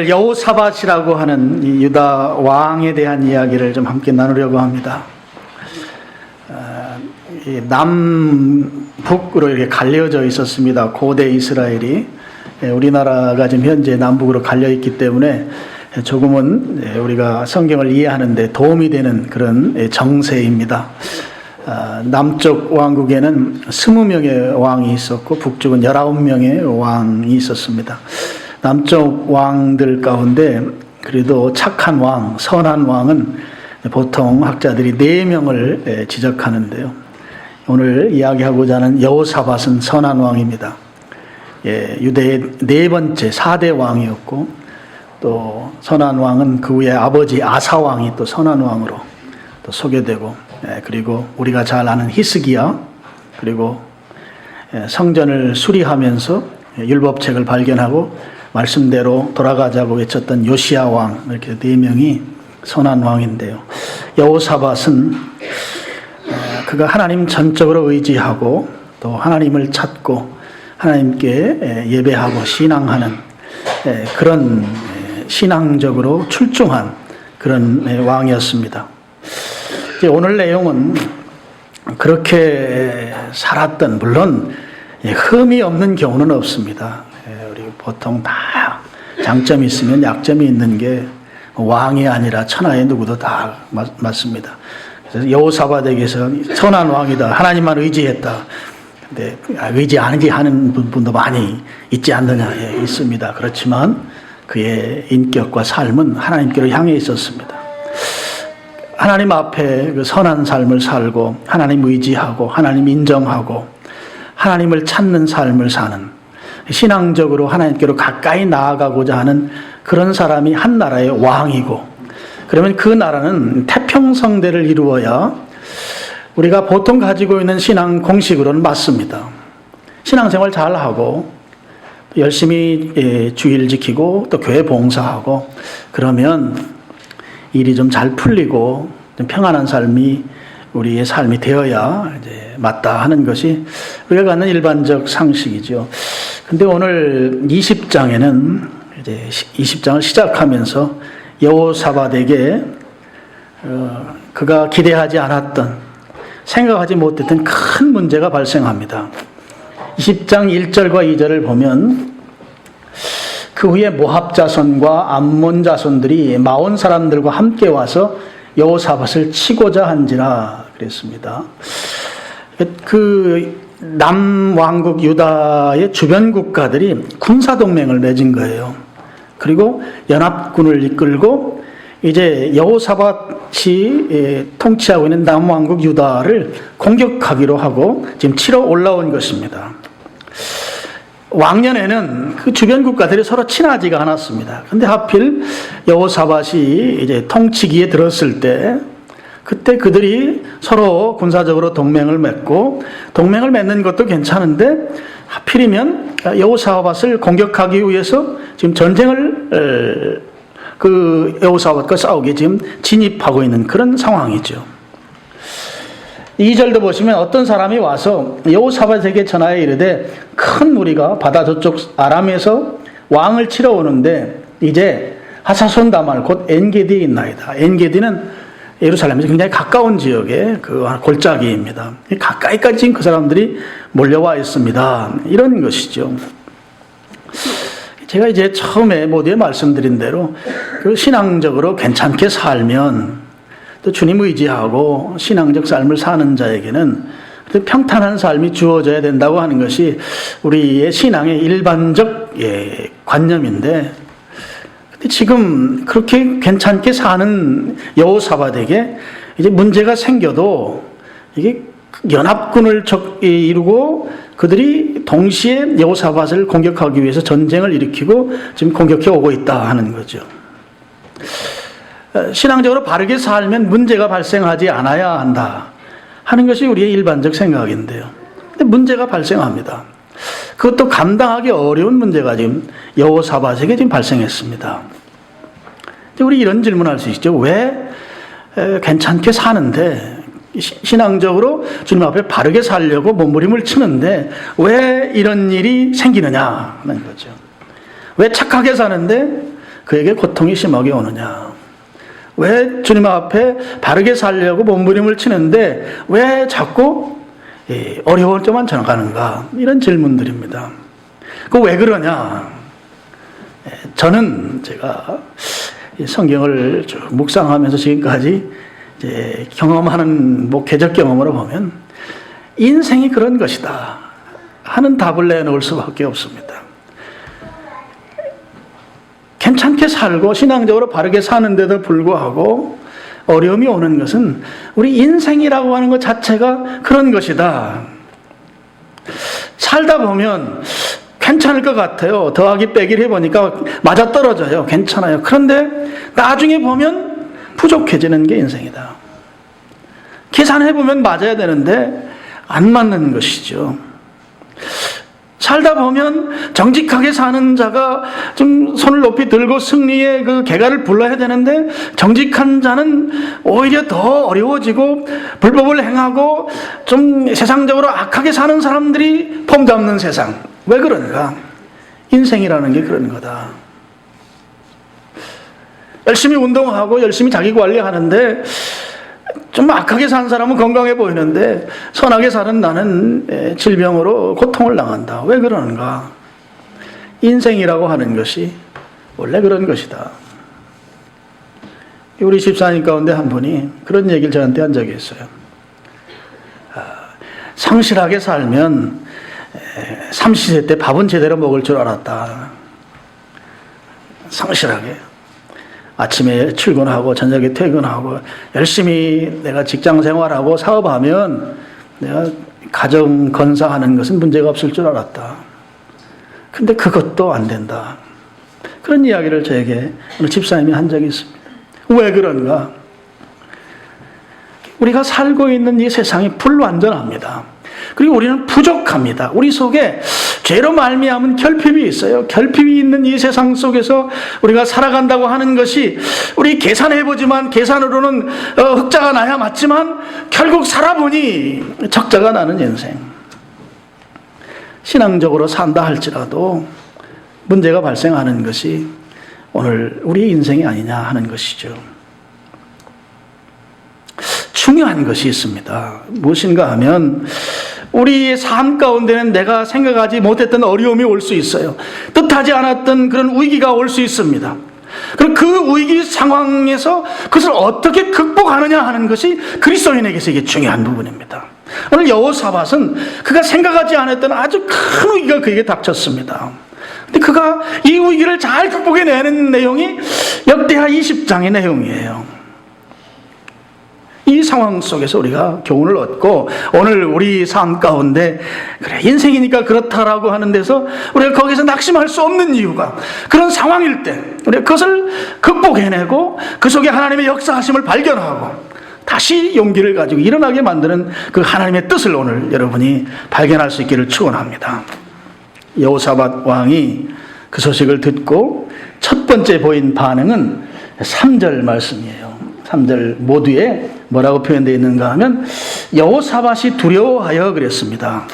오늘 여호사밧이라고 하는 이 유다 왕에 대한 이야기를 좀 함께 나누려고 합니다. 남북으로 이렇게 갈려져 있었습니다. 고대 이스라엘이. 우리나라가 지금 현재 남북으로 갈려 있기 때문에 조금은 우리가 성경을 이해하는 데 도움이 되는 그런 정세입니다. 남쪽 왕국에는 20명의 왕이 있었고 북쪽은 19명의 왕이 있었습니다. 남쪽 왕들 가운데 그래도 착한 왕, 선한 왕은 보통 학자들이 4명을 지적하는데요. 오늘 이야기하고자 하는 여호사밧은 선한 왕입니다. 유대의 4번째 4대 왕이었고, 또 선한 왕은 그 후에 아버지 아사 왕이 또 선한 왕으로 또 소개되고, 그리고 우리가 잘 아는 히스기야, 그리고 성전을 수리하면서 율법책을 발견하고 말씀대로 돌아가자고 외쳤던 요시야 왕, 이렇게 4명이 선한 왕인데요. 여호사밧은 그가 하나님 전적으로 의지하고 또 하나님을 찾고 하나님께 예배하고 신앙하는 그런 신앙적으로 출중한 그런 왕이었습니다. 오늘 내용은 그렇게 살았던, 물론 흠이 없는 경우는 없습니다. 우리 보통 다 장점이 있으면 약점이 있는 게 왕이 아니라 천하의 누구도 다 맞습니다. 그래서 여호사밧에게서 선한 왕이다, 하나님만 의지했다. 근데 의지 아니지 하는 분도 많이 있지 않느냐? 있습니다. 그렇지만 그의 인격과 삶은 하나님께로 향해 있었습니다. 하나님 앞에 그 선한 삶을 살고 하나님 의지하고 하나님 인정하고 하나님을 찾는 삶을 사는, 신앙적으로 하나님께로 가까이 나아가고자 하는 그런 사람이 한 나라의 왕이고, 그러면 그 나라는 태평성대를 이루어야 우리가 보통 가지고 있는 신앙 공식으로는 맞습니다. 신앙생활 잘하고 열심히 주일 지키고 또 교회 봉사하고 그러면 일이 좀 잘 풀리고 좀 평안한 삶이 우리의 삶이 되어야 이제 맞다 하는 것이 우리가 갖는 일반적 상식이죠. 근데 오늘 20장에는 이제 20장을 시작하면서 여호사밧에게 그가 기대하지 않았던, 생각하지 못했던 큰 문제가 발생합니다. 20장 1절과 2절을 보면 그 후에 모압 자손과 암몬 자손들이 마온 사람들과 함께 와서 여호사밧을 치고자 한지라 그랬습니다. 그 남왕국 유다의 주변 국가들이 군사동맹을 맺은 거예요. 그리고 연합군을 이끌고 이제 여호사밧이 통치하고 있는 남왕국 유다를 공격하기로 하고 지금 치러 올라온 것입니다. 왕년에는 그 주변 국가들이 서로 친하지가 않았습니다. 근데 하필 여호사밧이 이제 통치기에 들었을 때, 그때 그들이 서로 군사적으로 동맹을 맺고, 동맹을 맺는 것도 괜찮은데 하필이면 여호사밧을 공격하기 위해서 지금 전쟁을 그 여호사밧과 싸우게 지금 진입하고 있는 그런 상황이죠. 2절도 보시면 어떤 사람이 와서 여호사밧에게 전하여 이르되 큰 무리가 바다 저쪽 아람에서 왕을 치러 오는데 이제 하사손 다말 곧 엔게디에 있나이다. 엔게디는 예루살렘에서 굉장히 가까운 지역의 그 골짜기입니다. 가까이까지 지금 그 사람들이 몰려와 있습니다. 이런 것이죠. 제가 이제 처음에 모두에 말씀드린 대로 그 신앙적으로 괜찮게 살면 또 주님 의지하고 신앙적 삶을 사는 자에게는 평탄한 삶이 주어져야 된다고 하는 것이 우리의 신앙의 일반적 관념인데, 근데 지금 그렇게 괜찮게 사는 여호사밧에게 이제 문제가 생겨도 이게 연합군을 이루고 그들이 동시에 여호사밧을 공격하기 위해서 전쟁을 일으키고 지금 공격해 오고 있다 하는 거죠. 신앙적으로 바르게 살면 문제가 발생하지 않아야 한다 하는 것이 우리의 일반적 생각인데요. 근데 문제가 발생합니다. 그것도 감당하기 어려운 문제가 지금 여호사밧에게 지금 발생했습니다. 우리 이런 질문할 수 있죠. 왜 괜찮게 사는데, 신앙적으로 주님 앞에 바르게 살려고 몸부림을 치는데 왜 이런 일이 생기느냐 하는 거죠. 왜 착하게 사는데 그에게 고통이 심하게 오느냐? 왜 주님 앞에 바르게 살려고 몸부림을 치는데 왜 자꾸 어려울 때만 전화가는가? 이런 질문들입니다. 그 왜 그러냐? 저는 제가 성경을 쭉 묵상하면서 지금까지 이제 경험하는 목회적 경험으로 보면 인생이 그런 것이다 하는 답을 내놓을 수밖에 없습니다. 괜찮게 살고 신앙적으로 바르게 사는데도 불구하고 어려움이 오는 것은 우리 인생이라고 하는 것 자체가 그런 것이다. 살다 보면 괜찮을 것 같아요. 더하기 빼기를 해보니까 맞아떨어져요. 괜찮아요. 그런데 나중에 보면 부족해지는 게 인생이다. 계산해보면 맞아야 되는데 안 맞는 것이죠. 살다 보면 정직하게 사는 자가 좀 손을 높이 들고 승리의 그 계가를 불러야 되는데 정직한 자는 오히려 더 어려워지고 불법을 행하고 좀 세상적으로 악하게 사는 사람들이 폼 잡는 세상. 왜 그런가? 인생이라는 게 그런 거다. 열심히 운동하고 열심히 자기 관리하는데 좀 악하게 사는 사람은 건강해 보이는데 선하게 사는 나는 질병으로 고통을 당한다. 왜 그러는가? 인생이라고 하는 것이 원래 그런 것이다. 우리 집사님 가운데 한 분이 그런 얘기를 저한테 한 적이 있어요. 성실하게 살면 30세 때 밥은 제대로 먹을 줄 알았다. 성실하게. 아침에 출근하고 저녁에 퇴근하고 열심히 내가 직장 생활하고 사업하면 내가 가정 건사하는 것은 문제가 없을 줄 알았다. 근데 그것도 안 된다. 그런 이야기를 저에게 어느 집사님이 한 적이 있습니다. 왜 그런가? 우리가 살고 있는 이 세상이 불완전합니다. 그리고 우리는 부족합니다. 우리 속에 죄로 말미암은 결핍이 있어요. 결핍이 있는 이 세상 속에서 우리가 살아간다고 하는 것이 우리 계산해보지만 계산으로는 흑자가 나야 맞지만 결국 살아보니 적자가 나는 인생. 신앙적으로 산다 할지라도 문제가 발생하는 것이 오늘 우리 인생이 아니냐 하는 것이죠. 중요한 것이 있습니다. 무엇인가 하면 우리의 삶 가운데는 내가 생각하지 못했던 어려움이 올 수 있어요. 뜻하지 않았던 그런 위기가 올 수 있습니다. 그럼 그 위기 상황에서 그것을 어떻게 극복하느냐 하는 것이 그리스도인에게서 이게 중요한 부분입니다. 오늘 여호사밧은 그가 생각하지 않았던 아주 큰 위기가 그에게 닥쳤습니다. 근데 그가 이 위기를 잘 극복해내는 내용이 역대하 20장의 내용이에요. 이 상황 속에서 우리가 교훈을 얻고 오늘 우리 삶 가운데 그래 인생이니까 그렇다라고 하는 데서 우리가 거기서 낙심할 수 없는 이유가 그런 상황일 때 우리가 그것을 극복해내고 그 속에 하나님의 역사하심을 발견하고 다시 용기를 가지고 일어나게 만드는 그 하나님의 뜻을 오늘 여러분이 발견할 수 있기를 축원합니다. 여호사밧 왕이 그 소식을 듣고 첫 번째 보인 반응은 3절 말씀이에요. 3절 모두에 뭐라고 표현되어 있는가 하면 여호사밧이 두려워하여 그랬습니다.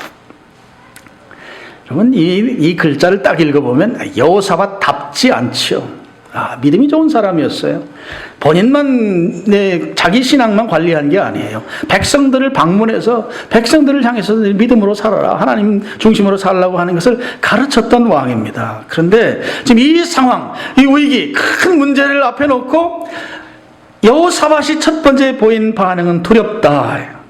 여러분 이 글자를 딱 읽어보면 여호사밧답지 않죠. 믿음이 좋은 사람이었어요. 본인만 자기 신앙만 관리한 게 아니에요. 백성들을 방문해서 백성들을 향해서 믿음으로 살아라, 하나님 중심으로 살라고 하는 것을 가르쳤던 왕입니다. 그런데 지금 이 상황, 이 위기, 큰 문제를 앞에 놓고 여호사밧이 첫 번째 보인 반응은 두렵다.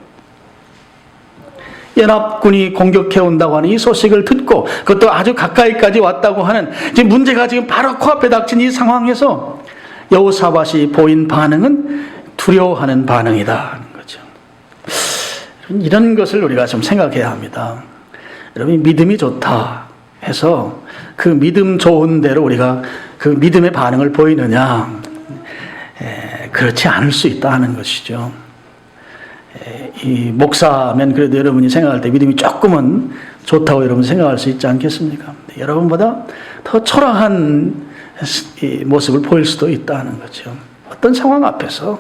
연합군이 공격해온다고 하는 이 소식을 듣고 그것도 아주 가까이까지 왔다고 하는 지금 문제가 지금 바로 코앞에 닥친 이 상황에서 여호사밧이 보인 반응은 두려워하는 반응이다 하는 거죠. 이런 것을 우리가 좀 생각해야 합니다. 여러분 믿음이 좋다 해서 그 믿음 좋은 대로 우리가 그 믿음의 반응을 보이느냐? 그렇지 않을 수 있다 하는 것이죠. 이 목사면 그래도 여러분이 생각할 때 믿음이 조금은 좋다고 여러분 생각할 수 있지 않겠습니까? 여러분보다 더 초라한 모습을 보일 수도 있다는 거죠. 어떤 상황 앞에서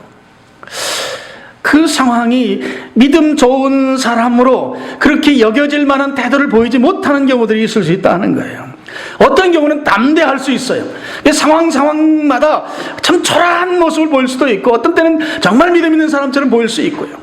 그 상황이 믿음 좋은 사람으로 그렇게 여겨질 만한 태도를 보이지 못하는 경우들이 있을 수 있다는 거예요. 어떤 경우는 담대할 수 있어요. 상황마다 참 초라한 모습을 보일 수도 있고, 어떤 때는 정말 믿음 있는 사람처럼 보일 수 있고요.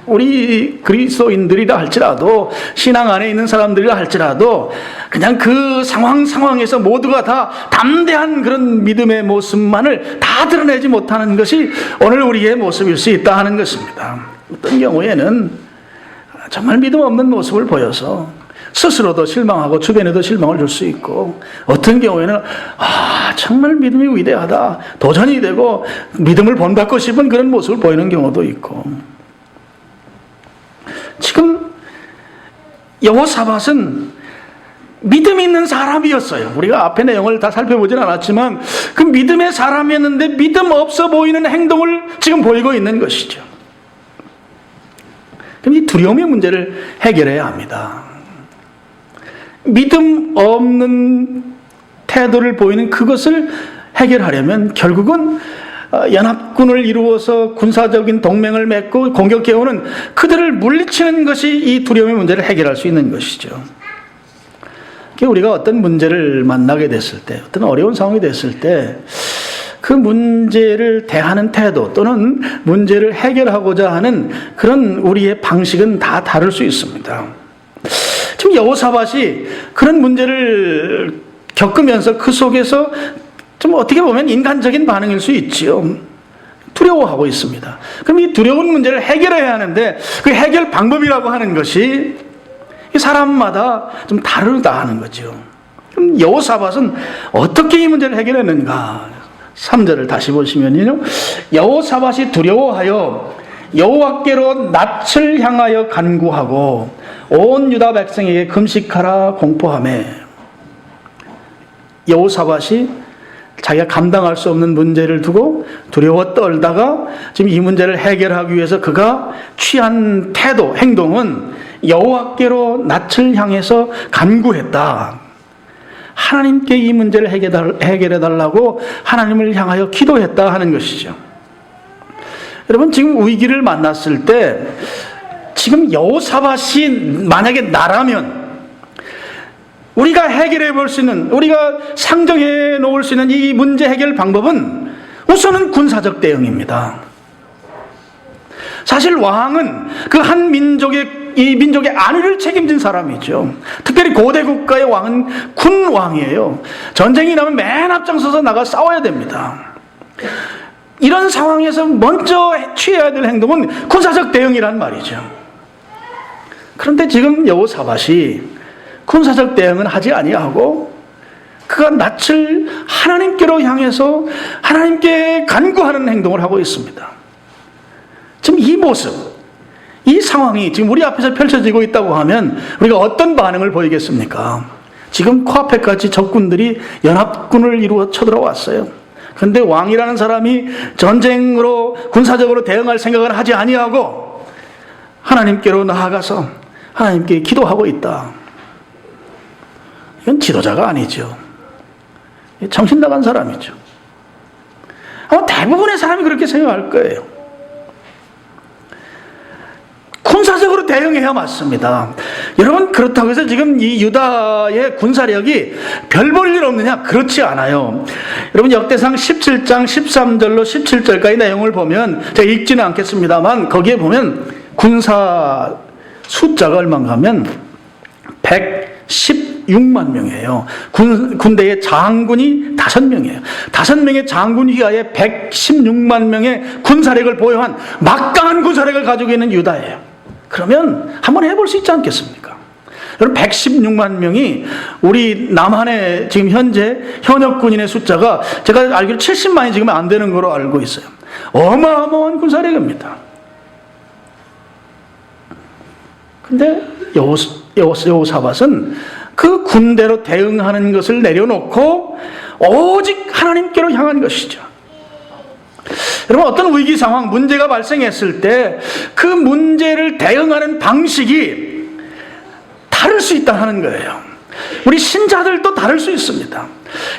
우리 그리스도인들이라 할지라도, 신앙 안에 있는 사람들이라 할지라도, 그냥 그 상황에서 모두가 다 담대한 그런 믿음의 모습만을 다 드러내지 못하는 것이 오늘 우리의 모습일 수 있다 하는 것입니다. 어떤 경우에는 정말 믿음 없는 모습을 보여서 스스로도 실망하고 주변에도 실망을 줄 수 있고, 어떤 경우에는 정말 믿음이 위대하다, 도전이 되고 믿음을 본받고 싶은 그런 모습을 보이는 경우도 있고. 지금 여호사밧은 믿음 있는 사람이었어요. 우리가 앞에 내용을 다 살펴보진 않았지만 그 믿음의 사람이었는데 믿음 없어 보이는 행동을 지금 보이고 있는 것이죠. 그럼 이 두려움의 문제를 해결해야 합니다. 믿음 없는 태도를 보이는 그것을 해결하려면 결국은 연합군을 이루어서 군사적인 동맹을 맺고 공격해오는 그들을 물리치는 것이 이 두려움의 문제를 해결할 수 있는 것이죠. 우리가 어떤 문제를 만나게 됐을 때, 어떤 어려운 상황이 됐을 때 그 문제를 대하는 태도 또는 문제를 해결하고자 하는 그런 우리의 방식은 다 다를 수 있습니다. 지금 여호사밧이 그런 문제를 겪으면서 그 속에서 좀 어떻게 보면 인간적인 반응일 수 있지요. 두려워하고 있습니다. 그럼 이 두려운 문제를 해결해야 하는데 그 해결 방법이라고 하는 것이 사람마다 좀 다르다 하는 거죠. 그럼 여호사밧은 어떻게 이 문제를 해결했는가? 3절을 다시 보시면요, 여호사밧이 두려워하여 여호와께로 낯을 향하여 간구하고 온 유다 백성에게 금식하라 공포하며. 여호사밧이 자기가 감당할 수 없는 문제를 두고 두려워 떨다가 지금 이 문제를 해결하기 위해서 그가 취한 태도, 행동은 여호와께로 낯을 향해서 간구했다. 하나님께 이 문제를 해결해달라고 하나님을 향하여 기도했다 하는 것이죠. 여러분, 지금 위기를 만났을 때 지금 여호사밧이 만약에 나라면 우리가 해결해 볼 수 있는, 우리가 상정해 놓을 수 있는 이 문제 해결 방법은 우선은 군사적 대응입니다. 사실 왕은 그 한 이 민족의 안위를 책임진 사람이죠. 특별히 고대 국가의 왕은 군왕이에요. 전쟁이 나면 맨 앞장서서 나가 싸워야 됩니다. 이런 상황에서 먼저 취해야 될 행동은 군사적 대응이란 말이죠. 그런데 지금 여호사밧이 군사적 대응은 하지 아니하고 그가 낯을 하나님께로 향해서 하나님께 간구하는 행동을 하고 있습니다. 지금 이 모습, 이 상황이 지금 우리 앞에서 펼쳐지고 있다고 하면 우리가 어떤 반응을 보이겠습니까? 지금 코앞에까지 적군들이 연합군을 이루어 쳐들어왔어요. 그런데 왕이라는 사람이 전쟁으로 군사적으로 대응할 생각을 하지 아니하고 하나님께로 나아가서 하나님께 기도하고 있다. 이건 지도자가 아니죠. 정신 나간 사람이죠. 아마 대부분의 사람이 그렇게 생각할 거예요. 군사적으로 대응해야 맞습니다. 여러분, 그렇다고 해서 지금 이 유다의 군사력이 별 볼 일 없느냐? 그렇지 않아요. 여러분, 역대상 17장 13절로 17절까지 내용을 보면, 제가 읽지는 않겠습니다만 거기에 보면 군사 숫자가 얼마인가 하면 116만 명이에요. 군대의 장군이 5명이에요. 5명의 장군 휘하에 116만 명의 군사력을 보유한 막강한 군사력을 가지고 있는 유다예요. 그러면 한번 해볼 수 있지 않겠습니까? 여러분, 116만 명이 우리 남한의 지금 현재 현역 군인의 숫자가 제가 알기로 70만이 지금 안 되는 거로 알고 있어요. 어마어마한 군사력입니다. 근데 여호사밧은 그 군대로 대응하는 것을 내려놓고 오직 하나님께로 향한 것이죠. 여러분, 어떤 위기 상황, 문제가 발생했을 때 그 문제를 대응하는 방식이 다를 수 있다 하는 거예요. 우리 신자들도 다를 수 있습니다.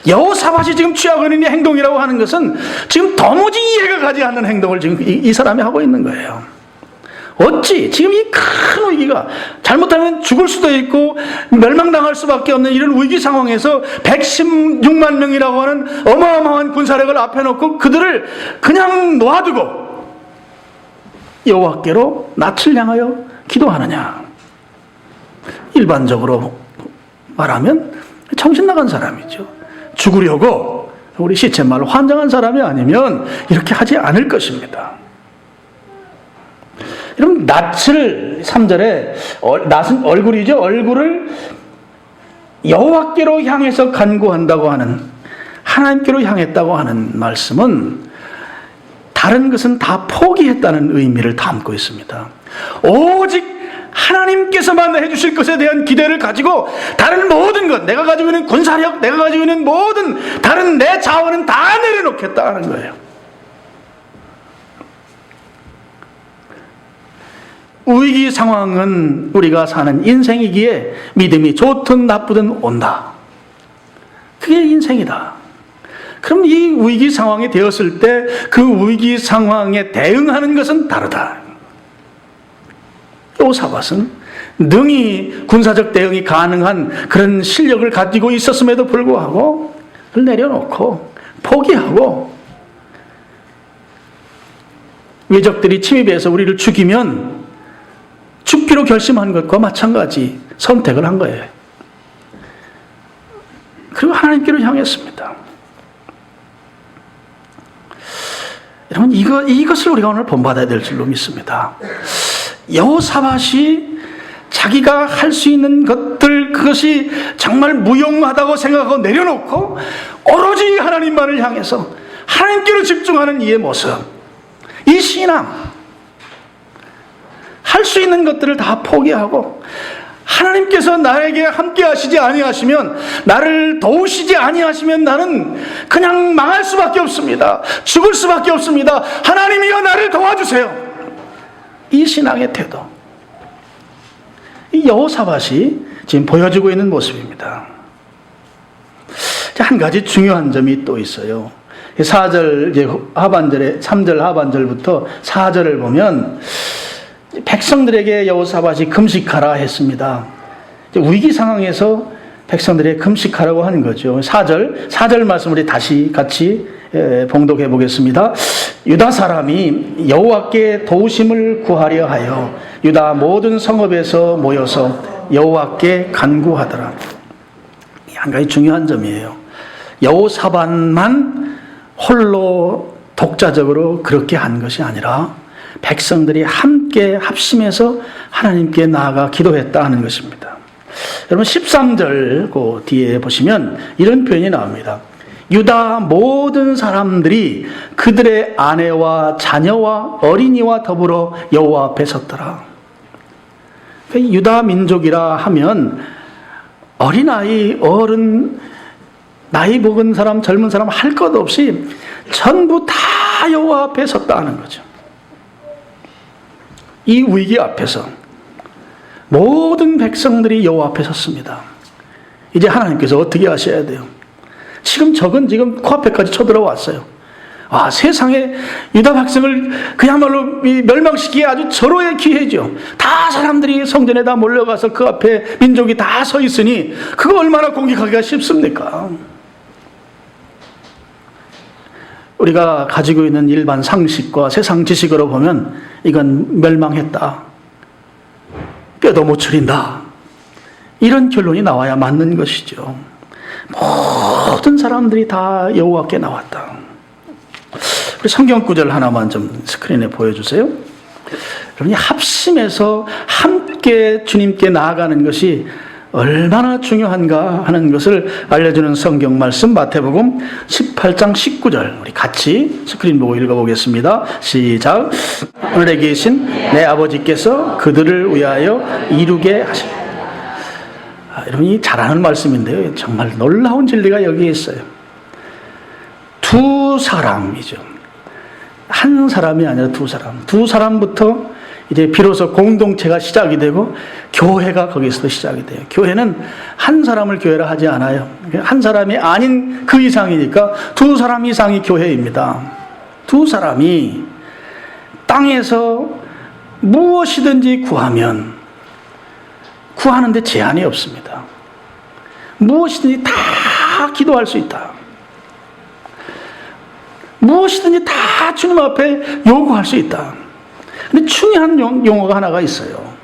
여호사밧이 지금 취하고 있는 이 행동이라고 하는 것은 지금 도무지 이해가 가지 않는 행동을 지금 이 사람이 하고 있는 거예요. 어찌 지금 이 큰 위기가, 잘못하면 죽을 수도 있고 멸망당할 수밖에 없는 이런 위기 상황에서 116만 명이라고 하는 어마어마한 군사력을 앞에 놓고 그들을 그냥 놔두고 여호와께로 낯을 향하여 기도하느냐? 일반적으로 말하면 정신 나간 사람이죠. 죽으려고, 우리 시쳇말로 환장한 사람이 아니면 이렇게 하지 않을 것입니다. 여러분, 낯을 3절에 낯은 얼굴이죠. 얼굴을 여호와께로 향해서 간구한다고 하는, 하나님께로 향했다고 하는 말씀은 다른 것은 다 포기했다는 의미를 담고 있습니다. 오직 하나님께서만 해주실 것에 대한 기대를 가지고 다른 모든 것, 내가 가지고 있는 군사력, 내가 가지고 있는 모든 다른 내 자원은 다 내려놓겠다는 거예요. 위기 상황은 우리가 사는 인생이기에 믿음이 좋든 나쁘든 온다. 그게 인생이다. 그럼 이 위기 상황이 되었을 때 그 위기 상황에 대응하는 것은 다르다. 요사밧은 능히 군사적 대응이 가능한 그런 실력을 가지고 있었음에도 불구하고 그걸 내려놓고 포기하고, 외적들이 침입해서 우리를 죽이면 죽기로 결심한 것과 마찬가지 선택을 한 거예요. 그리고 하나님께로 향했습니다. 여러분, 이것을 우리가 오늘 본받아야 될 줄로 믿습니다. 여호사밧이 자기가 할 수 있는 것들, 그것이 정말 무용하다고 생각하고 내려놓고 오로지 하나님만을 향해서 하나님께로 집중하는 이의 모습, 이 신앙, 할 수 있는 것들을 다 포기하고 하나님께서 나에게 함께 하시지 아니하시면, 나를 도우시지 아니하시면 나는 그냥 망할 수밖에 없습니다. 죽을 수밖에 없습니다. 하나님이여 나를 도와주세요. 이 신앙의 태도, 이 여호사밧이 지금 보여주고 있는 모습입니다. 한 가지 중요한 점이 또 있어요. 4절 하반절에, 3절 하반절부터 4절을 보면 백성들에게 여호사밧이 금식하라 했습니다. 위기 상황에서 백성들에게 금식하라고 하는 거죠. 4절 말씀 우리 다시 같이 봉독해 보겠습니다. 유다 사람이 여호와께 도우심을 구하려 하여 유다 모든 성읍에서 모여서 여호와께 간구하더라. 한 가지 중요한 점이에요. 여호사밧만 홀로 독자적으로 그렇게 한 것이 아니라 백성들이 함께 합심해서 하나님께 나아가 기도했다 하는 것입니다. 여러분 13절 그 뒤에 보시면 이런 표현이 나옵니다. 유다 모든 사람들이 그들의 아내와 자녀와 어린이와 더불어 여호와 앞에 섰더라. 유다 민족이라 하면 어린아이, 어른, 나이 먹은 사람, 젊은 사람 할 것 없이 전부 다 여호와 앞에 섰다 하는 거죠. 이 위기 앞에서 모든 백성들이 여호와 앞에 섰습니다. 이제 하나님께서 어떻게 하셔야 돼요? 지금 적은 지금 코앞에까지 쳐들어왔어요. 세상에 유다 백성을 그야말로 멸망시키기에 아주 절호의 기회죠. 다 사람들이 성전에 다 몰려가서 그 앞에 민족이 다 서 있으니 그거 얼마나 공격하기가 쉽습니까? 우리가 가지고 있는 일반 상식과 세상 지식으로 보면 이건 멸망했다, 뼈도 못 추린다, 이런 결론이 나와야 맞는 것이죠. 모든 사람들이 다 여호와께 나왔다. 우리 성경 구절 하나만 좀 스크린에 보여주세요. 여러분이 합심해서 함께 주님께 나아가는 것이 얼마나 중요한가 하는 것을 알려주는 성경 말씀, 마태복음 18장 19절 우리 같이 스크린 보고 읽어보겠습니다. 시작. 하늘에 계신 내 아버지께서 그들을 위하여 이루게 하시고. 여러분이 잘하는 말씀인데요, 정말 놀라운 진리가 여기에 있어요. 두 사람이죠. 한 사람이 아니라 두 사람부터 이제 비로소 공동체가 시작이 되고 교회가 거기서도 시작이 돼요. 교회는 한 사람을 교회라 하지 않아요. 한 사람이 아닌 그 이상이니까 두 사람 이상이 교회입니다. 두 사람이 땅에서 무엇이든지 구하면 구하는데 제한이 없습니다. 무엇이든지 다 기도할 수 있다. 무엇이든지 다 주님 앞에 요구할 수 있다. 근데 중요한 용어가 하나가 있어요.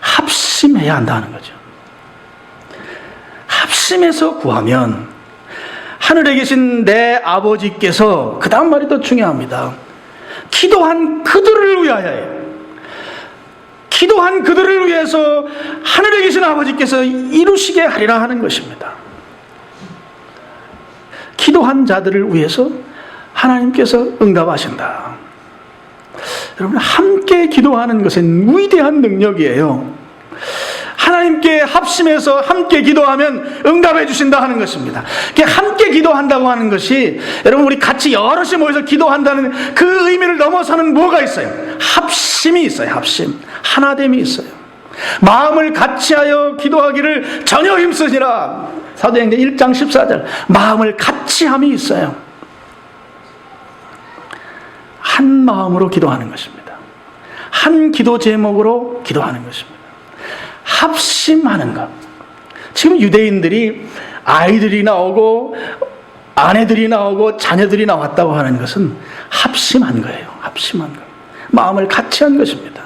합심해야 한다는 거죠. 합심해서 구하면 하늘에 계신 내 아버지께서, 그 다음 말이 더 중요합니다. 기도한 그들을 위하여, 기도한 그들을 위해서 하늘에 계신 아버지께서 이루시게 하리라 하는 것입니다. 기도한 자들을 위해서 하나님께서 응답하신다. 여러분, 함께 기도하는 것은 위대한 능력이에요. 하나님께 합심해서 함께 기도하면 응답해 주신다 하는 것입니다. 함께 기도한다고 하는 것이, 여러분, 우리 같이 여럿이 모여서 기도한다는 그 의미를 넘어서는 뭐가 있어요? 합심이 있어요. 합심, 하나됨이 있어요. 마음을 같이하여 기도하기를 전혀 힘쓰시라. 사도행전 1장 14절. 마음을 같이함이 있어요. 한 마음으로 기도하는 것입니다. 한 기도 제목으로 기도하는 것입니다. 합심하는 것. 지금 유대인들이 아이들이 나오고 아내들이 나오고 자녀들이 나왔다고 하는 것은 합심한 거예요. 합심한 것. 마음을 같이 한 것입니다.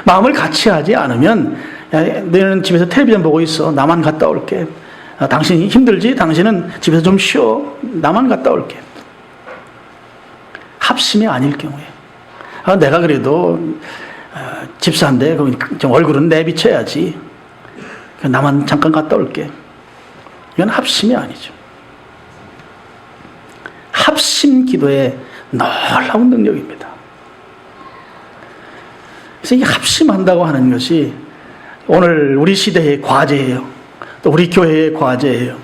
마음을 같이 하지 않으면, 야, 너는 집에서 텔레비전 보고 있어. 나만 갔다 올게. 당신이 힘들지? 당신은 집에서 좀 쉬어. 나만 갔다 올게. 합심이 아닐 경우에, 내가 그래도 집사인데 좀 얼굴은 내비쳐야지. 나만 잠깐 갔다 올게. 이건 합심이 아니죠. 합심 기도의 놀라운 능력입니다. 그래서 이 합심한다고 하는 것이 오늘 우리 시대의 과제예요. 또 우리 교회의 과제예요.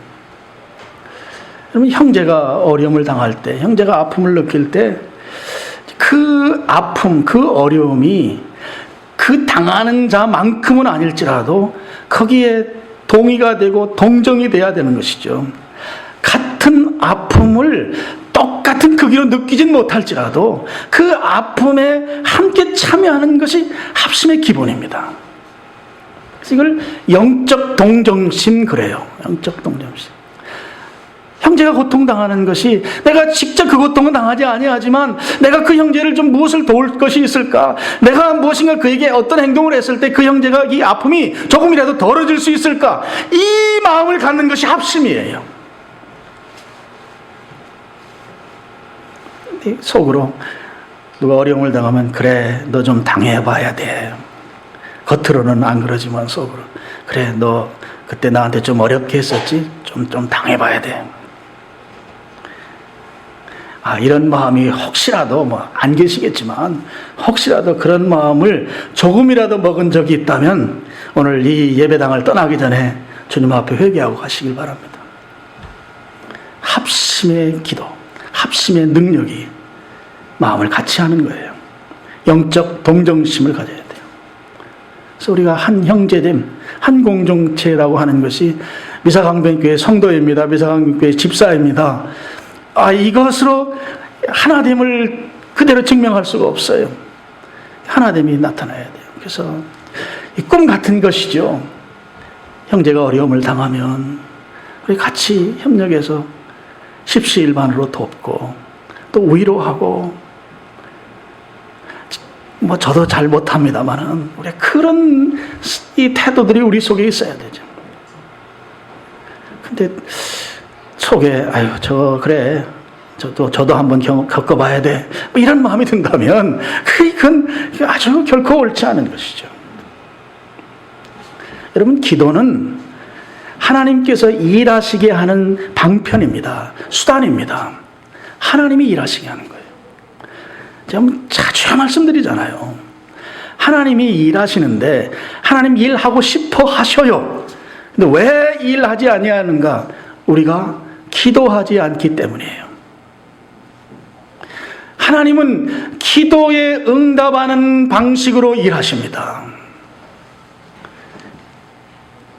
여러분, 형제가 어려움을 당할 때, 형제가 아픔을 느낄 때, 그 아픔, 그 어려움이 그 당하는 자만큼은 아닐지라도 거기에 동의가 되고 동정이 돼야 되는 것이죠. 같은 아픔을 똑같은 크기로 느끼진 못할지라도 그 아픔에 함께 참여하는 것이 합심의 기본입니다. 그래서 이걸 영적 동정심 그래요. 영적 동정심. 형제가 고통당하는 것이, 내가 직접 그 고통은 당하지 아니하지만 내가 그 형제를 좀 무엇을 도울 것이 있을까? 내가 무엇인가 그에게 어떤 행동을 했을 때 그 형제가 이 아픔이 조금이라도 덜어질 수 있을까? 이 마음을 갖는 것이 합심이에요. 속으로 누가 어려움을 당하면, 그래, 너 좀 당해봐야 돼. 겉으로는 안 그러지만 속으로, 그래, 너 그때 나한테 좀 어렵게 했었지? 좀 당해봐야 돼. 이런 마음이 혹시라도 안 계시겠지만 혹시라도 그런 마음을 조금이라도 먹은 적이 있다면 오늘 이 예배당을 떠나기 전에 주님 앞에 회개하고 가시길 바랍니다. 합심의 기도, 합심의 능력이 마음을 같이 하는 거예요. 영적 동정심을 가져야 돼요. 그래서 우리가 한 형제됨, 한 공동체라고 하는 것이 미사강변교회 성도입니다. 미사강변교회 집사입니다. 이것으로 하나됨을 그대로 증명할 수가 없어요. 하나됨이 나타나야 돼요. 그래서 이 꿈 같은 것이죠. 형제가 어려움을 당하면 우리 같이 협력해서 십시일반으로 돕고 또 위로하고, 저도 잘 못합니다만은 우리 그런 이 태도들이 우리 속에 있어야 되죠. 근데 속에 그래, 저도 한번 겪어봐야 돼, 이런 마음이 든다면 그건 아주 결코 옳지 않은 것이죠. 여러분, 기도는 하나님께서 일하시게 하는 방편입니다. 수단입니다. 하나님이 일하시게 하는 거예요. 제가 자주 말씀드리잖아요. 하나님이 일하시는데 하나님 일하고 싶어 하셔요. 근데 왜 일하지 아니하는가? 우리가 기도하지 않기 때문이에요. 하나님은 기도에 응답하는 방식으로 일하십니다.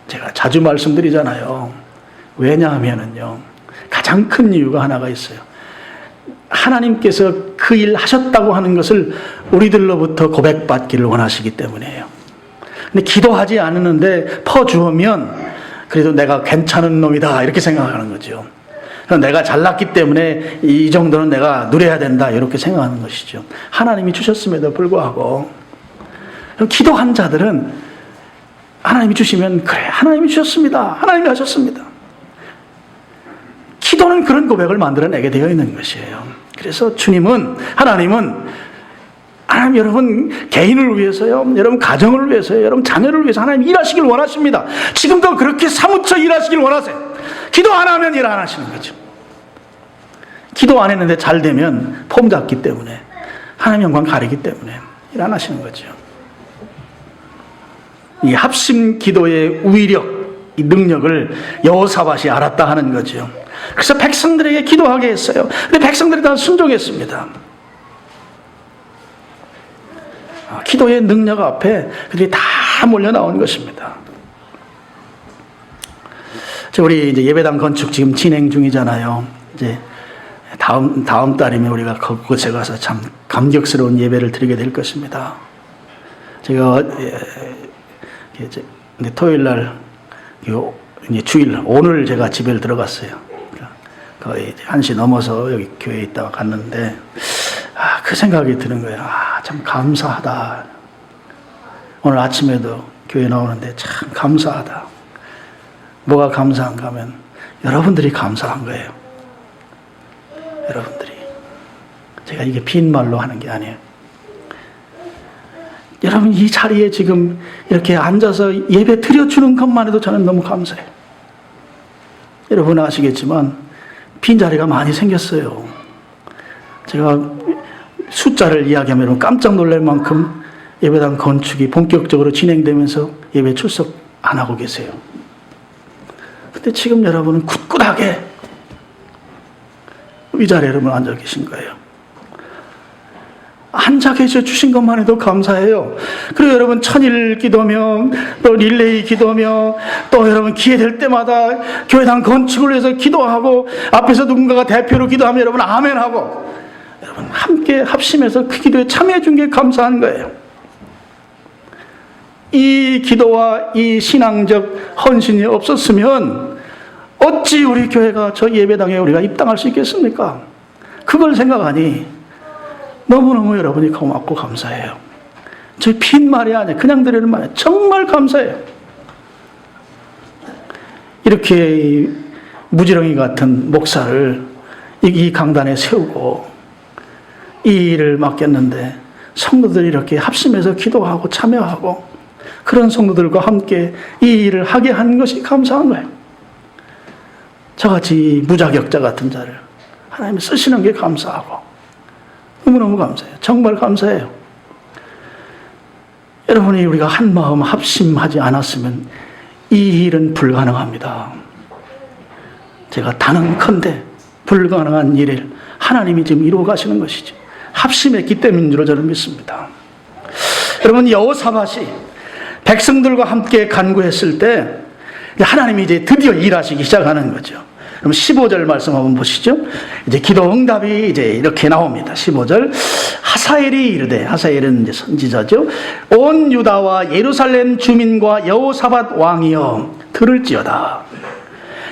제가 자주 말씀드리잖아요. 왜냐하면요, 가장 큰 이유가 하나가 있어요. 하나님께서 그 일 하셨다고 하는 것을 우리들로부터 고백받기를 원하시기 때문이에요. 근데 기도하지 않았는데 퍼주으면 그래도 내가 괜찮은 놈이다 이렇게 생각하는 거죠. 내가 잘났기 때문에 이 정도는 내가 누려야 된다 이렇게 생각하는 것이죠. 하나님이 주셨음에도 불구하고 기도한 자들은 하나님이 주시면 그래 하나님이 주셨습니다. 하나님이 하셨습니다. 기도는 그런 고백을 만들어내게 되어 있는 것이에요. 그래서 하나님 여러분 개인을 위해서요, 여러분 가정을 위해서요, 여러분 자녀를 위해서 하나님 일하시길 원하십니다. 지금도 그렇게 사무쳐 일하시길 원하세요. 기도 안 하면 일 안 하시는 거죠. 기도 안 했는데 잘 되면 폼 잡기 때문에 하나님 영광 가리기 때문에 일 안 하시는 거죠. 이 합심 기도의 위력, 이 능력을 여호사밧이 알았다 하는 거죠. 그래서 백성들에게 기도하게 했어요. 근데 백성들이 다 순종했습니다. 기도의 능력 앞에 그들이 다 몰려 나온 것입니다. 우리 이제 예배당 건축 지금 진행 중이잖아요. 이제 다음 달이면 우리가 그곳에 가서 참 감격스러운 예배를 드리게 될 것입니다. 제가 이제 토요일 날, 이제 주일 오늘 제가 집에 들어갔어요. 거의 1시 넘어서 여기 교회에 있다가 갔는데 그 생각이 드는 거예요. 참 감사하다. 오늘 아침에도 교회 나오는데 참 감사하다. 뭐가 감사한가 하면 여러분들이 감사한 거예요. 여러분들이. 제가 이게 빈말로 하는 게 아니에요. 여러분 이 자리에 지금 이렇게 앉아서 예배 드려주는 것만 해도 저는 너무 감사해요. 여러분 아시겠지만 빈자리가 많이 생겼어요. 제가 숫자를 이야기하면 깜짝 놀랄 만큼 예배당 건축이 본격적으로 진행되면서 예배 출석 안 하고 계세요. 근데 지금 여러분은 굳굳하게 의자리에 여러분 앉아 계신 거예요. 앉아 계셔 주신 것만 해도 감사해요. 그리고 여러분 천일 기도며 또 릴레이 기도며 또 여러분 기회 될 때마다 교회당 건축을 위해서 기도하고 앞에서 누군가가 대표로 기도하면 여러분 아멘하고 여러분 함께 합심해서 그 기도에 참여해 준 게 감사한 거예요. 이 기도와 이 신앙적 헌신이 없었으면 어찌 우리 교회가 저 예배당에 우리가 입당할 수 있겠습니까? 그걸 생각하니 너무너무 여러분이 고맙고 감사해요. 저 빈말이 아니에요. 그냥 드리는 말이에요. 정말 감사해요. 이렇게 무지렁이 같은 목사를 이 강단에 세우고 이 일을 맡겼는데 성도들이 이렇게 합심해서 기도하고 참여하고 그런 성도들과 함께 이 일을 하게 한 것이 감사한 거예요. 저같이 무자격자 같은 자를 하나님이 쓰시는 게 감사하고 너무너무 감사해요. 정말 감사해요. 여러분이 우리가 한 마음 합심하지 않았으면 이 일은 불가능합니다. 제가 단언컨대 불가능한 일을 하나님이 지금 이루어 가시는 것이죠. 합심했기 때문인 줄로 저는 믿습니다. 여러분 여호사밧이 백성들과 함께 간구했을 때 하나님이 이제 드디어 일하시기 시작하는 거죠. 그럼 15절 말씀 한번 보시죠. 이제 기도 응답이 이제 이렇게 나옵니다. 15절. 하사엘이 이르되, 하사엘은 이제 선지자죠. 온 유다와 예루살렘 주민과 여호사밧 왕이여 들을지어다.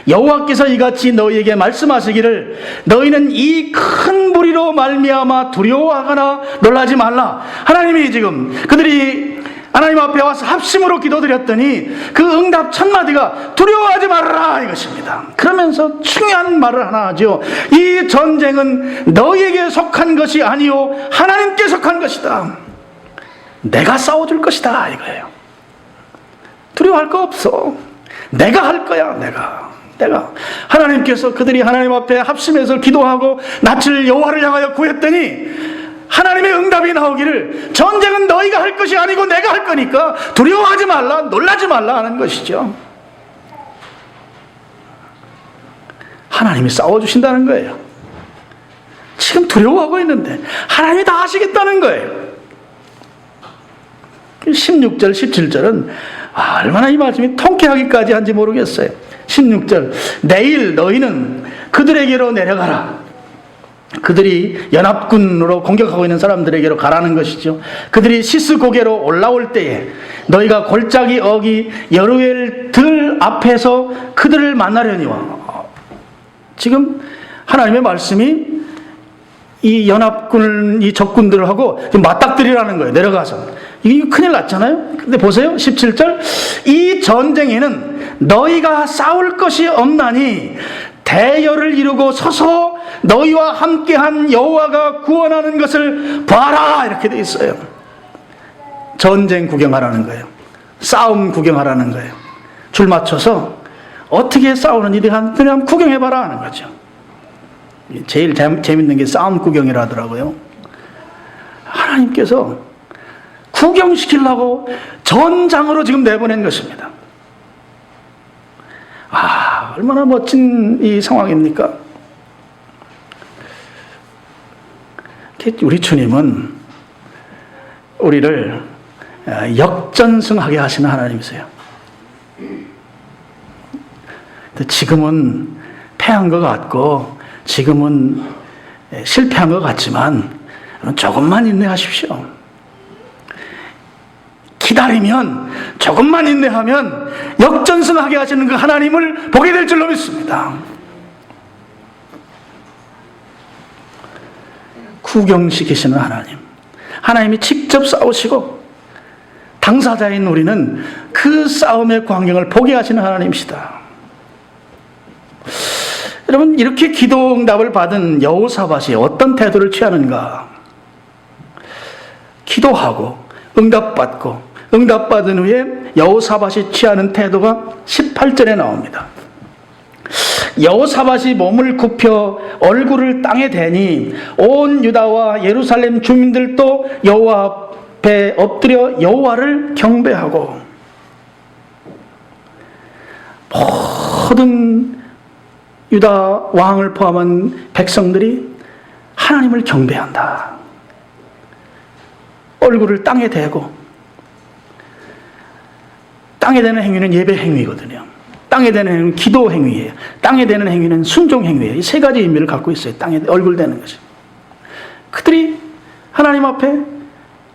여호와께서 이같이 너희에게 말씀하시기를 너희는 이 큰 무리로 말미암아 두려워하거나 놀라지 말라. 하나님이 지금 그들이 하나님 앞에 와서 합심으로 기도드렸더니 그 응답 첫 마디가 두려워하지 말아라 이것입니다. 그러면서 중요한 말을 하나 하죠. 이 전쟁은 너희에게 속한 것이 아니요 하나님께 속한 것이다. 내가 싸워줄 것이다 이거예요. 두려워할 거 없어. 내가 할 거야. 내가 하나님께서 그들이 하나님 앞에 합심해서 기도하고 낯을 여호와를 향하여 구했더니 하나님의 응답이 나오기를 전쟁은 너희가 할 것이 아니고 내가 할 거니까 두려워하지 말라, 놀라지 말라 하는 것이죠. 하나님이 싸워주신다는 거예요. 지금 두려워하고 있는데 하나님이 다 하시겠다는 거예요. 16절, 17절은 얼마나 이 말씀이 통쾌하기까지 한지 모르겠어요. 16절 내일 너희는 그들에게로 내려가라. 그들이 연합군으로 공격하고 있는 사람들에게로 가라는 것이죠. 그들이 시스 고개로 올라올 때에 너희가 골짜기 어기 여루엘 들 앞에서 그들을 만나려니와. 지금 하나님의 말씀이 이 연합군, 이 적군들하고 맞닥뜨리라는 거예요. 내려가서. 이게 큰일 났잖아요. 근데 보세요. 17절. 이 전쟁에는 너희가 싸울 것이 없나니 대열을 이루고 서서 너희와 함께한 여호와가 구원하는 것을 봐라. 이렇게 돼 있어요. 전쟁 구경하라는 거예요. 싸움 구경하라는 거예요. 줄 맞춰서 어떻게 싸우는지 그냥 구경해봐라 하는 거죠. 제일 재밌는 게 싸움 구경이라 하더라고요. 하나님께서 구경시키려고 전장으로 지금 내보낸 것입니다. 아, 얼마나 멋진 이 상황입니까? 우리 주님은 우리를 역전승하게 하시는 하나님이세요. 지금은 패한 것 같고 지금은 실패한 것 같지만 조금만 인내하십시오. 기다리면, 조금만 인내하면 역전승하게 하시는 그 하나님을 보게 될 줄로 믿습니다. 구경시키시는 하나님, 하나님이 직접 싸우시고 당사자인 우리는 그 싸움의 광경을 보게 하시는 하나님이시다. 여러분, 이렇게 기도 응답을 받은 여호사밧이 어떤 태도를 취하는가? 기도하고 응답받은 후에 여호사밧이 취하는 태도가 18절에 나옵니다. 여호사밧이 몸을 굽혀 얼굴을 땅에 대니 온 유다와 예루살렘 주민들도 여호와 앞에 엎드려 여호와를 경배하고, 모든 유다 왕을 포함한 백성들이 하나님을 경배한다. 얼굴을 땅에 대고, 땅에 대는 행위는 예배 행위거든요. 땅에 대는 행위는 기도 행위예요. 땅에 대는 행위는 순종 행위예요. 이 세 가지 의미를 갖고 있어요. 땅에 얼굴 대는 것이. 그들이 하나님 앞에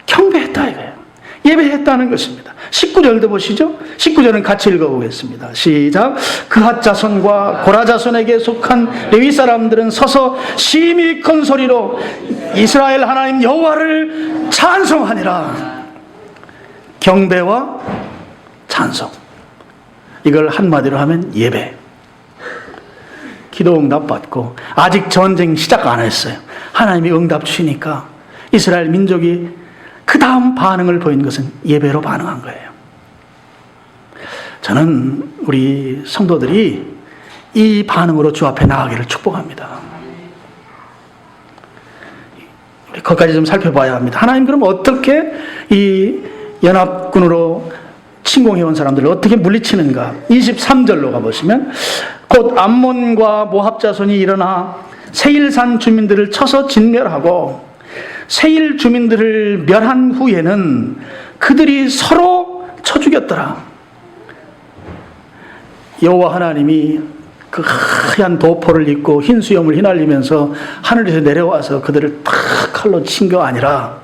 경배했다 이거예요. 예배했다는 것입니다. 19절도 보시죠. 19절은 같이 읽어보겠습니다. 시작. 그핫 자손과 고라 자손에게 속한 레위 사람들은 서서 심히 큰 소리로 이스라엘 하나님 여호와를 찬송하니라. 경배와 찬송, 이걸 한마디로 하면 예배. 기도 응답 받고 아직 전쟁 시작 안 했어요. 하나님이 응답 주시니까 이스라엘 민족이 그 다음 반응을 보인 것은 예배로 반응한 거예요. 저는 우리 성도들이 이 반응으로 주 앞에 나가기를 축복합니다. 우리 거기까지 좀 살펴봐야 합니다. 하나님 그럼 어떻게 이 연합군으로 침공해온 사람들을 어떻게 물리치는가? 23절로 가보시면 곧 암몬과 모압 자손이 일어나 세일산 주민들을 쳐서 진멸하고 세일 주민들을 멸한 후에는 그들이 서로 쳐 죽였더라. 여호와 하나님이 그 하얀 도포를 입고 흰 수염을 휘날리면서 하늘에서 내려와서 그들을 탁 칼로 친 거 아니라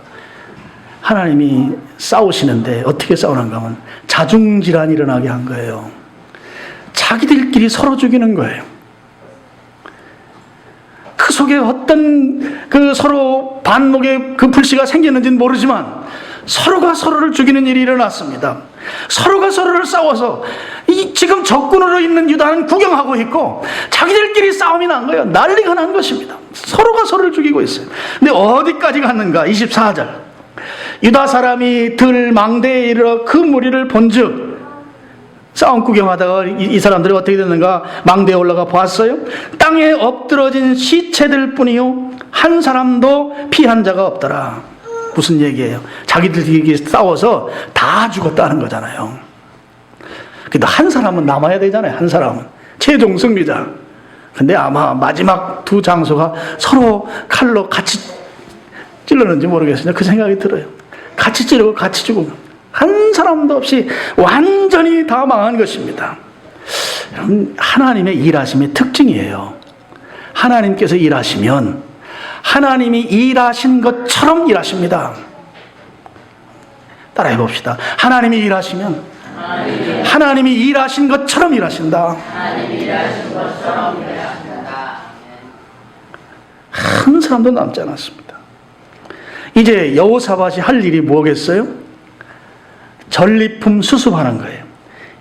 하나님이 싸우시는데 어떻게 싸우는가 하면 자중질환이 일어나게 한 거예요. 자기들끼리 서로 죽이는 거예요. 그 속에 어떤 그 서로 반목의 그 불씨가 생겼는지는 모르지만 서로가 서로를 죽이는 일이 일어났습니다. 서로가 서로를 싸워서 지금 적군으로 있는 유다는 구경하고 있고 자기들끼리 싸움이 난 거예요. 난리가 난 것입니다. 서로가 서로를 죽이고 있어요. 근데 어디까지 갔는가? 24절. 유다 사람이 들 망대에 이르러 그 무리를 본즉, 싸움 구경하다가 이 사람들이 어떻게 됐는가? 망대에 올라가 보았어요. 땅에 엎드러진 시체들 뿐이요 한 사람도 피한 자가 없더라. 무슨 얘기예요? 자기들끼리 싸워서 다 죽었다는 거잖아요. 근데 한 사람은 남아야 되잖아요. 한 사람은 최종 승리자. 근데 아마 마지막 두 장소가 서로 칼로 같이 찔렀는지 모르겠어요. 그 생각이 들어요. 같이 찌르고 같이 죽고 한 사람도 없이 완전히 다 망한 것입니다. 여러분, 하나님의 일하심의 특징이에요. 하나님께서 일하시면 하나님이 일하신 것처럼 일하십니다. 따라해 봅시다. 하나님이 일하시면 하나님이 일하신 것처럼 일하신다. 한 사람도 남지 않았습니다. 이제 여호사밧이 할 일이 뭐겠어요? 전리품 수습하는 거예요.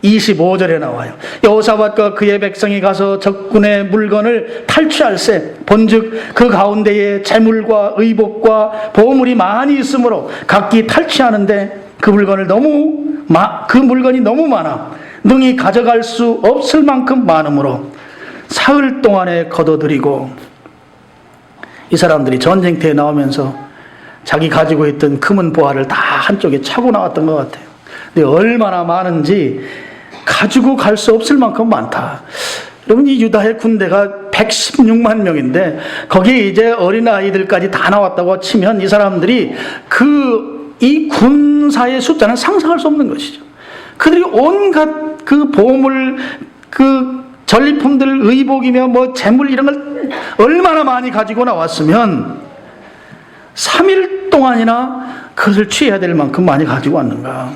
25절에 나와요. 여호사밧과 그의 백성이 가서 적군의 물건을 탈취할세 본즉 그 가운데에 재물과 의복과 보물이 많이 있으므로 각기 탈취하는데 그 물건이 너무 많아 능히 가져갈 수 없을 만큼 많으므로 사흘 동안에 거둬들이고, 이 사람들이 전쟁터에 나오면서 자기 가지고 있던 금은 보화를 다 한쪽에 차고 나왔던 것 같아요. 근데 얼마나 많은지 가지고 갈 수 없을 만큼 많다. 여러분, 이 유다의 군대가 116만 명인데 거기에 이제 어린아이들까지 다 나왔다고 치면 이 사람들이 이 군사의 숫자는 상상할 수 없는 것이죠. 그들이 온갖 그 보물, 그 전리품들, 의복이며 뭐 재물 이런 걸 얼마나 많이 가지고 나왔으면 3일 동안이나 그것을 취해야 될 만큼 많이 가지고 왔는가.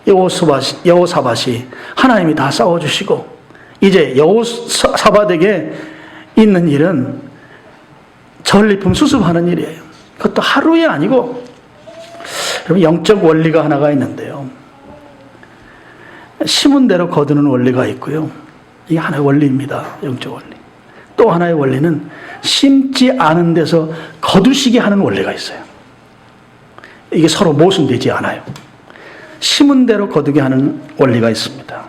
여호사밧이 하나님이 다 싸워주시고, 이제 여호사밧에게 있는 일은 전리품 수습하는 일이에요. 그것도 하루에 아니고, 여러분, 영적 원리가 하나가 있는데요. 심은 대로 거두는 원리가 있고요. 이게 하나의 원리입니다. 영적 원리. 또 하나의 원리는 심지 않은 데서 거두시게 하는 원리가 있어요. 이게 서로 모순되지 않아요. 심은 대로 거두게 하는 원리가 있습니다.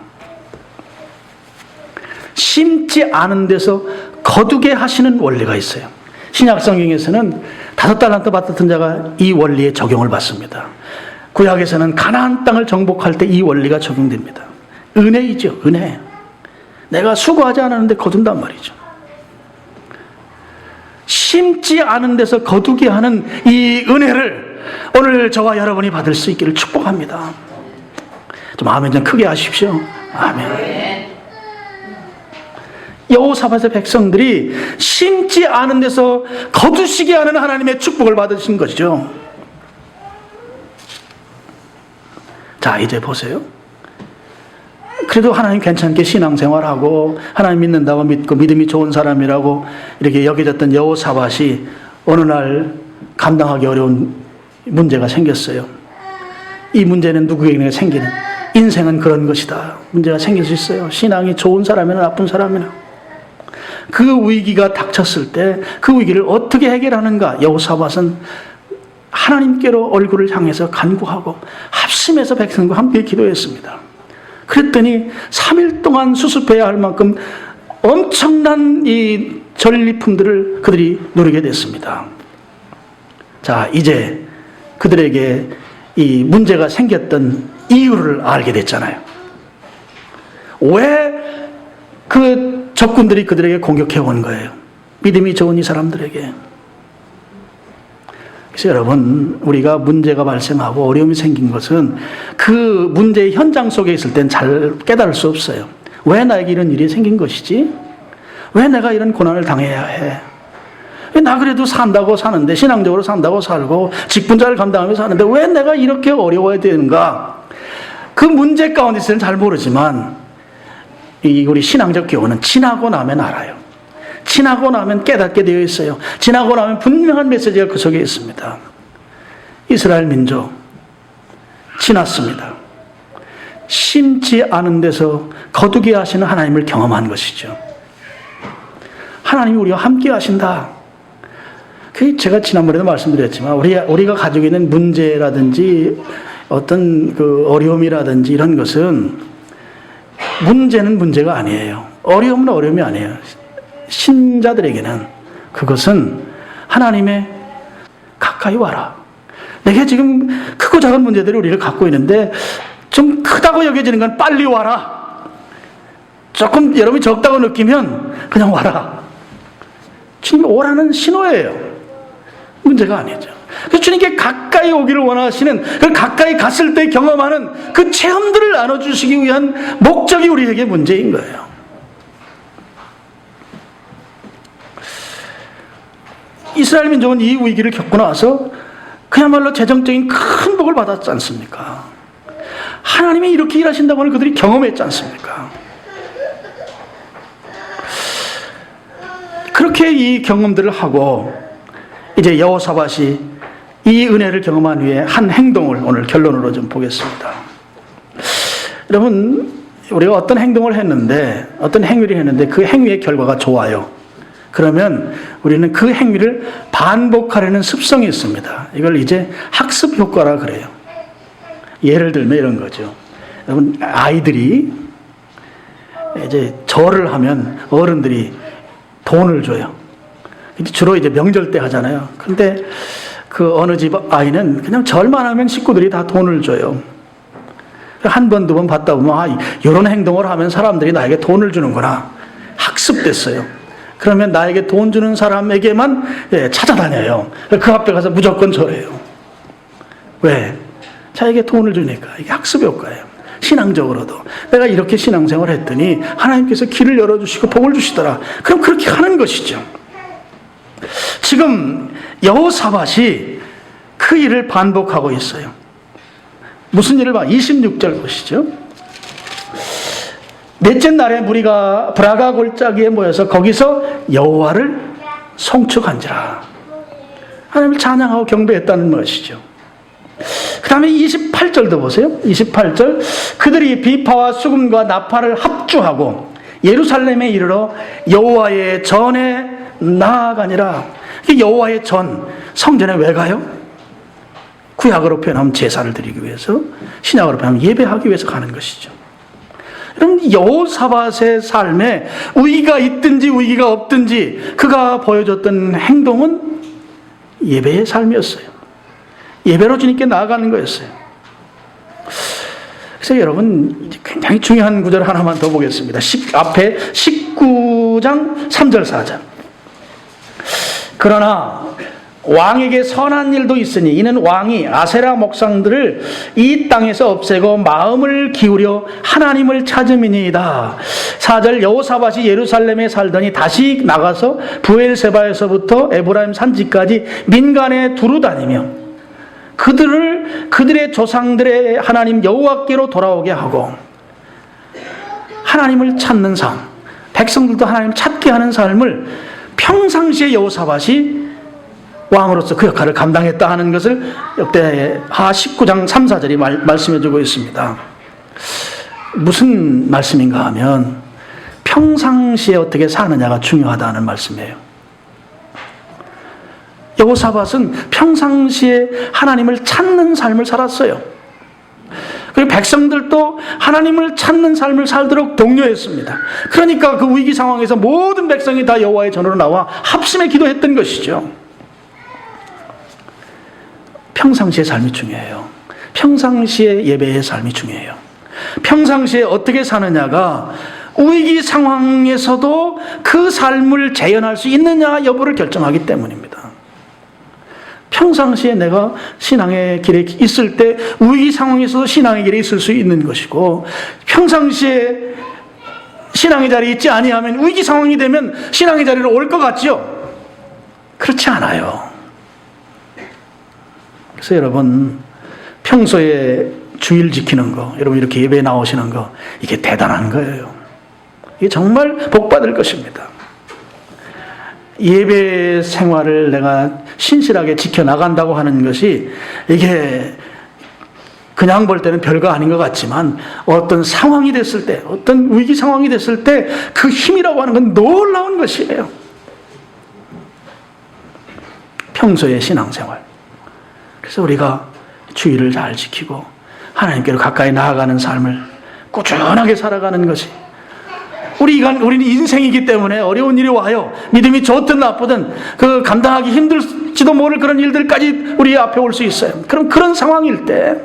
심지 않은 데서 거두게 하시는 원리가 있어요. 신약 성경에서는 5달란트 받았던 자가 이 원리에 적용을 받습니다. 구약에서는 가나안 땅을 정복할 때 이 원리가 적용됩니다. 은혜이죠, 은혜. 내가 수고하지 않았는데 거둔단 말이죠. 심지 않은 데서 거두게 하는 이 은혜를 오늘 저와 여러분이 받을 수 있기를 축복합니다. 좀 아멘 좀 크게 하십시오. 아멘. 여호사밧의 백성들이 심지 않은 데서 거두시게 하는 하나님의 축복을 받으신 것이죠. 자, 이제 보세요. 그래도 하나님 괜찮게 신앙생활하고 하나님 믿는다고 믿고 믿음이 좋은 사람이라고 이렇게 여겨졌던 여호사밧이 어느 날 감당하기 어려운 문제가 생겼어요. 이 문제는 누구에게나 생기는, 인생은 그런 것이다. 문제가 생길 수 있어요. 신앙이 좋은 사람이나 나쁜 사람이나. 그 위기가 닥쳤을 때 그 위기를 어떻게 해결하는가. 여호사밧은 하나님께로 얼굴을 향해서 간구하고 합심해서 백성과 함께 기도했습니다. 그랬더니 3일 동안 수습해야 할 만큼 엄청난 이 전리품들을 그들이 누리게 됐습니다. 자, 이제 그들에게 이 문제가 생겼던 이유를 알게 됐잖아요. 왜 그 적군들이 그들에게 공격해 온 거예요? 믿음이 좋은 이 사람들에게. 그래서 여러분, 우리가 문제가 발생하고 어려움이 생긴 것은 그 문제의 현장 속에 있을 땐 잘 깨달을 수 없어요. 왜 나에게 이런 일이 생긴 것이지? 왜 내가 이런 고난을 당해야 해? 왜 나 그래도 산다고 사는데, 신앙적으로 산다고 살고 직분자를 감당하며 사는데 왜 내가 이렇게 어려워야 되는가? 그 문제 가운데서는 잘 모르지만 우리 신앙적 교훈은 지나고 나면 알아요. 지나고 나면 깨닫게 되어 있어요. 지나고 나면 분명한 메시지가 그 속에 있습니다. 이스라엘 민족 지났습니다. 심지 않은 데서 거두게 하시는 하나님을 경험한 것이죠. 하나님이 우리와 함께 하신다. 제가 지난번에도 말씀드렸지만 우리가 가지고 있는 문제라든지 어떤 그 어려움이라든지 이런 것은 문제는 문제가 아니에요. 어려움은 어려움이 아니에요. 신자들에게는 그것은 하나님의 가까이 와라. 내가 지금 크고 작은 문제들이 우리를 갖고 있는데 좀 크다고 여겨지는 건 빨리 와라. 조금 여러분이 적다고 느끼면 그냥 와라. 주님이 오라는 신호예요. 문제가 아니죠. 그래서 주님께 가까이 오기를 원하시는, 그 가까이 갔을 때 경험하는 그 체험들을 나눠주시기 위한 목적이 우리에게 문제인 거예요. 이스라엘 민족은 이 위기를 겪고 나서 그야말로 재정적인 큰 복을 받았지 않습니까? 하나님이 이렇게 일하신다고 하는 그들이 경험했지 않습니까? 그렇게 이 경험들을 하고 이제 여호사밧이 이 은혜를 경험한 후에 한 행동을 오늘 결론으로 좀 보겠습니다. 여러분, 우리가 어떤 행동을 했는데, 어떤 행위를 했는데 그 행위의 결과가 좋아요. 그러면 우리는 그 행위를 반복하려는 습성이 있습니다. 이걸 이제 학습 효과라 그래요. 예를 들면 이런 거죠. 여러분, 아이들이 이제 절을 하면 어른들이 돈을 줘요. 주로 이제 명절 때 하잖아요. 근데 그 어느 집 아이는 그냥 절만 하면 식구들이 다 돈을 줘요. 한 번, 두 번 받다 보면, 이런 행동을 하면 사람들이 나에게 돈을 주는구나. 학습됐어요. 그러면 나에게 돈 주는 사람에게만 찾아다녀요. 그 앞에 가서 무조건 절해요. 왜? 자에게 돈을 주니까. 이게 학습 효과예요. 신앙적으로도. 내가 이렇게 신앙생활 했더니 하나님께서 길을 열어주시고 복을 주시더라. 그럼 그렇게 하는 것이죠. 지금 여호사밧이 그 일을 반복하고 있어요. 무슨 일을 봐? 26절 보시죠. 넷째 날에 무리가 브라가 골짜기에 모여서 거기서 여호와를 송축한지라. 하나님을 찬양하고 경배했다는 것이죠. 그 다음에 28절도 보세요. 28절. 그들이 비파와 수금과 나팔을 합주하고 예루살렘에 이르러 여호와의 전에 나아가니라. 여호와의 전, 성전에 왜 가요? 구약으로 표현하면 제사를 드리기 위해서, 신약으로 표현하면 예배하기 위해서 가는 것이죠. 여러분, 여호사밧의 삶에 위기가 있든지 위기가 없든지 그가 보여줬던 행동은 예배의 삶이었어요. 예배로 주님께 나아가는 거였어요. 그래서 여러분, 굉장히 중요한 구절 하나만 더 보겠습니다. 앞에 19장 3절 4절. 그러나 왕에게 선한 일도 있으니 이는 왕이 아세라 목상들을 이 땅에서 없애고 마음을 기울여 하나님을 찾음이니이다. 4절. 여호사밧이 예루살렘에 살더니 다시 나가서 부엘세바에서부터 에브라임 산지까지 민간에 두루 다니며 그들의 조상들의 하나님 여호와께로 돌아오게 하고 하나님을 찾는 삶, 백성들도 하나님을 찾게 하는 삶을 평상시에 여호사밧이 왕으로서 그 역할을 감당했다 하는 것을 역대하 19장 3, 4절이 말씀해주고 있습니다. 무슨 말씀인가 하면 평상시에 어떻게 사느냐가 중요하다는 말씀이에요. 여호사밧은 평상시에 하나님을 찾는 삶을 살았어요. 그리고 백성들도 하나님을 찾는 삶을 살도록 독려했습니다. 그러니까 그 위기 상황에서 모든 백성이 다 여호와의 전으로 나와 합심해 기도했던 것이죠. 평상시의 삶이 중요해요. 평상시의 예배의 삶이 중요해요. 평상시에 어떻게 사느냐가 위기 상황에서도 그 삶을 재현할 수 있느냐 여부를 결정하기 때문입니다. 평상시에 내가 신앙의 길에 있을 때 위기 상황에서도 신앙의 길에 있을 수 있는 것이고, 평상시에 신앙의 자리에 있지 아니하면 위기 상황이 되면 신앙의 자리로 올 것 같지요? 그렇지 않아요. 그래서 여러분, 평소에 주일 지키는 거, 여러분 이렇게 예배에 나오시는 거, 이게 대단한 거예요. 이게 정말 복받을 것입니다. 예배 생활을 내가 신실하게 지켜나간다고 하는 것이 이게 그냥 볼 때는 별거 아닌 것 같지만 어떤 상황이 됐을 때, 어떤 위기 상황이 됐을 때 그 힘이라고 하는 건 놀라운 것이에요. 평소의 신앙생활. 그래서 우리가 주의를 잘 지키고 하나님께로 가까이 나아가는 삶을 꾸준하게 살아가는 것이, 우리는 인생이기 때문에 어려운 일이 와요. 믿음이 좋든 나쁘든 그 감당하기 힘들지도 모를 그런 일들까지 우리 앞에 올 수 있어요. 그럼 그런 상황일 때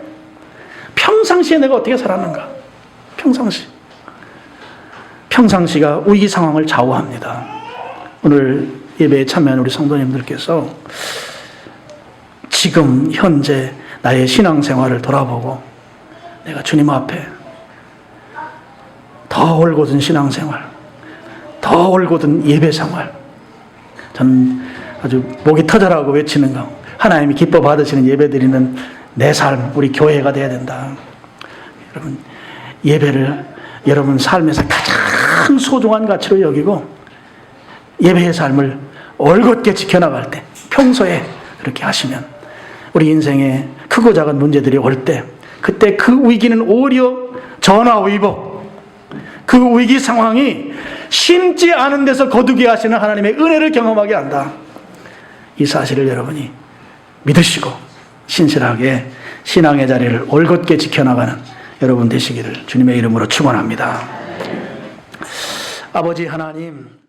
평상시에 내가 어떻게 살았는가? 평상시가 위기 상황을 좌우합니다. 오늘 예배에 참여한 우리 성도님들께서 지금 현재 나의 신앙생활을 돌아보고 내가 주님 앞에 더 올곧은 신앙생활, 더 올곧은 예배생활, 저는 아주 목이 터져라고 외치는 거, 하나님이 기뻐 받으시는 예배 드리는 내 삶, 우리 교회가 돼야 된다. 여러분, 예배를 여러분 삶에서 가장 소중한 가치로 여기고 예배의 삶을 올곧게 지켜나갈 때, 평소에 그렇게 하시면 우리 인생에 크고 작은 문제들이 올 때, 그때 그 위기는 오히려 전화위복, 그 위기 상황이 심지 않은 데서 거두게 하시는 하나님의 은혜를 경험하게 한다. 이 사실을 여러분이 믿으시고 신실하게 신앙의 자리를 올곧게 지켜나가는 여러분 되시기를 주님의 이름으로 축원합니다. 아버지 하나님,